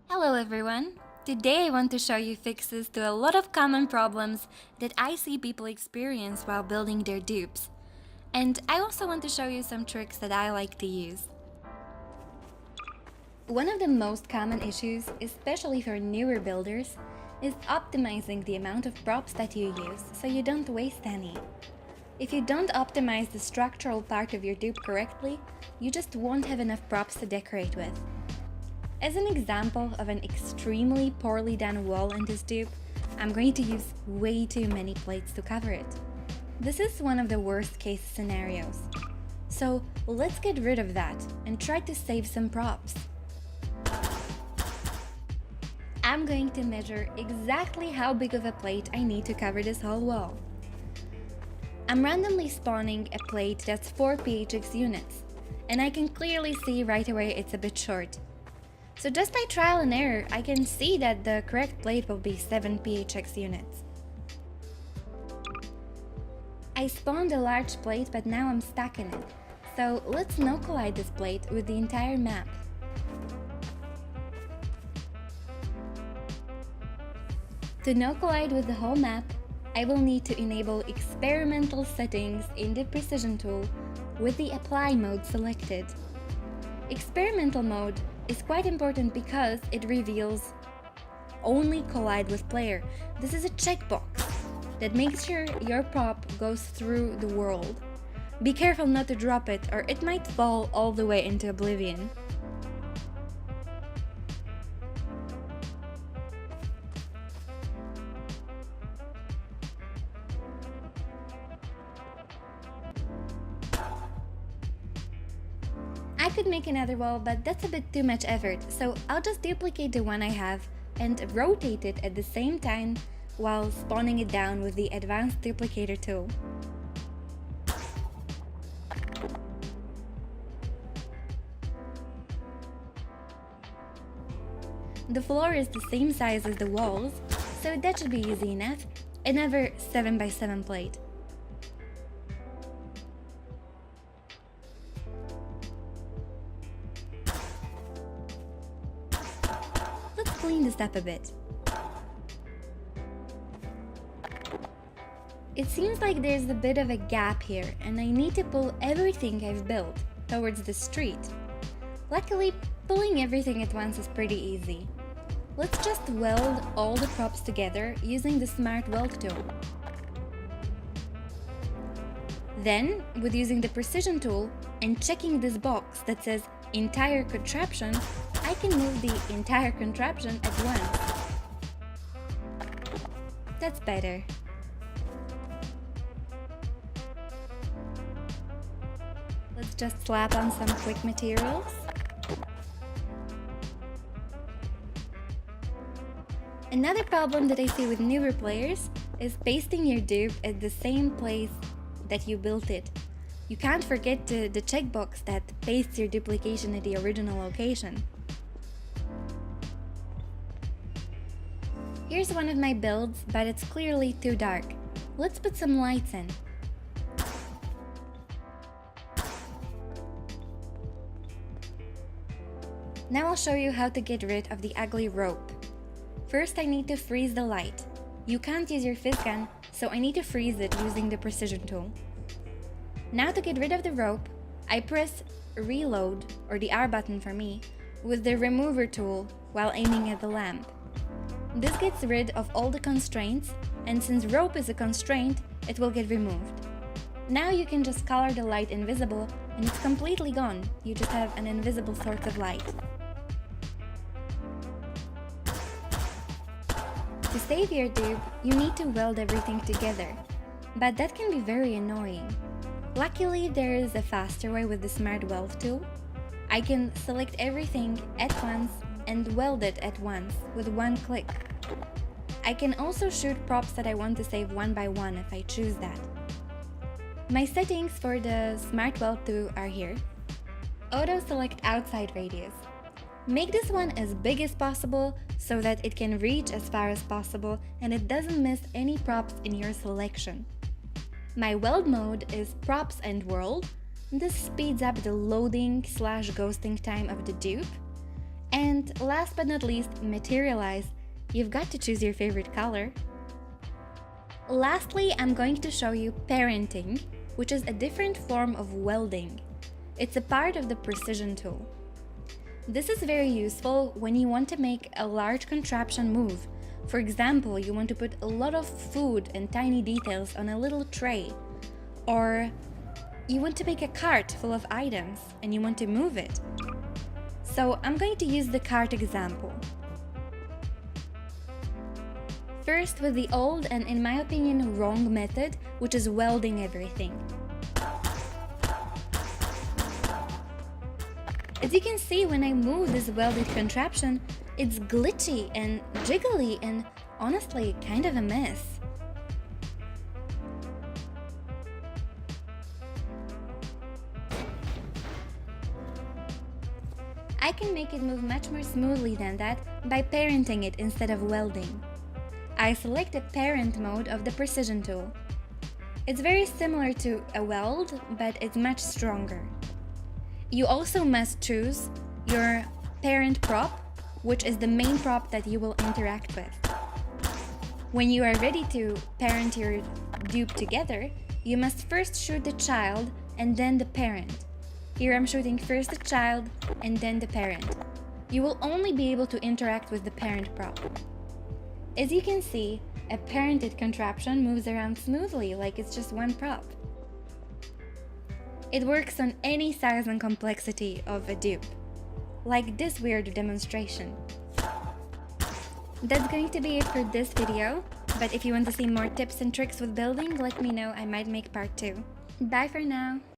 Hello everyone! Today I want to show you fixes to a lot of common problems that I see people experience while building their dupes. And I also want to show you some tricks that I like to use. One of the most common issues, especially for newer builders, is optimizing the amount of props that you use so you don't waste any. If you don't optimize the structural part of your dupe correctly, you just won't have enough props to decorate with. As an example of an extremely poorly done wall in this dupe, I'm going to use way too many plates to cover it. This is one of the worst case scenarios. So let's get rid of that and try to save some props. I'm going to measure exactly how big of a plate I need to cover this whole wall. I'm randomly spawning a plate that's 4 PHX units, and I can clearly see right away it's a bit short. So just by trial and error, I can see that the correct plate will be 7 PHX units. I spawned a large plate, but now I'm stuck in it. So let's no collide this plate with the entire map. To no collide with the whole map, I will need to enable experimental settings in the precision tool with the apply mode selected. Experimental mode is quite important because it reveals only collide with player. This is a checkbox that makes sure your prop goes through the world. Be careful not to drop it or it might fall all the way into oblivion. I could make another wall, but that's a bit too much effort, so I'll just duplicate the one I have and rotate it at the same time while spawning it down with the advanced duplicator tool. The floor is the same size as the walls, so that should be easy enough. Another 7x7 plate. Let's clean this up a bit. It seems like there's a bit of a gap here and I need to pull everything I've built towards the street. Luckily, pulling everything at once is pretty easy. Let's just weld all the props together using the Smart Weld tool. Then, with using the Precision tool and checking this box that says Entire Contraption, I can move the entire contraption at once. That's better. Let's just slap on some quick materials. Another problem that I see with newer players is pasting your dupe at the same place that you built it. You can't forget the checkbox that pastes your duplication at the original location. Here's one of my builds, but it's clearly too dark. Let's put some lights in. Now I'll show you how to get rid of the ugly rope. First, I need to freeze the light. You can't use your fizz gun, so I need to freeze it using the precision tool. Now to get rid of the rope, I press reload, or the R button for me, with the remover tool while aiming at the lamp. This gets rid of all the constraints, and since rope is a constraint, it will get removed. Now you can just color the light invisible and it's completely gone. You just have an invisible source of light. To save your dupe, you need to weld everything together, but that can be very annoying. Luckily, there is a faster way with the Smart Weld tool. I can select everything at once and weld it at once with one click. I can also shoot props that I want to save one by one if I choose that. My settings for the Smart Weld tool are here. Auto select outside radius. Make this one as big as possible so that it can reach as far as possible and it doesn't miss any props in your selection. My weld mode is props and world. This speeds up the loading/ghosting time of the dupe. And last but not least, materialize. You've got to choose your favorite color. Lastly, I'm going to show you parenting, which is a different form of welding. It's a part of the precision tool. This is very useful when you want to make a large contraption move. For example, you want to put a lot of food and tiny details on a little tray. Or you want to make a cart full of items and you want to move it. So I'm going to use the cart example. First, with the old and, in my opinion, wrong method, which is welding everything. As you can see, when I move this welded contraption, it's glitchy and jiggly and honestly kind of a mess. I can make it move much more smoothly than that by parenting it instead of welding. I select the parent mode of the precision tool. It's very similar to a weld, but it's much stronger. You also must choose your parent prop, which is the main prop that you will interact with. When you are ready to parent your dupe together, you must first shoot the child and then the parent. Here I'm shooting first the child and then the parent. You will only be able to interact with the parent prop. As you can see, a parented contraption moves around smoothly like it's just one prop. It works on any size and complexity of a dupe, like this weird demonstration. That's going to be it for this video, but if you want to see more tips and tricks with building, let me know, I might make part 2. Bye for now!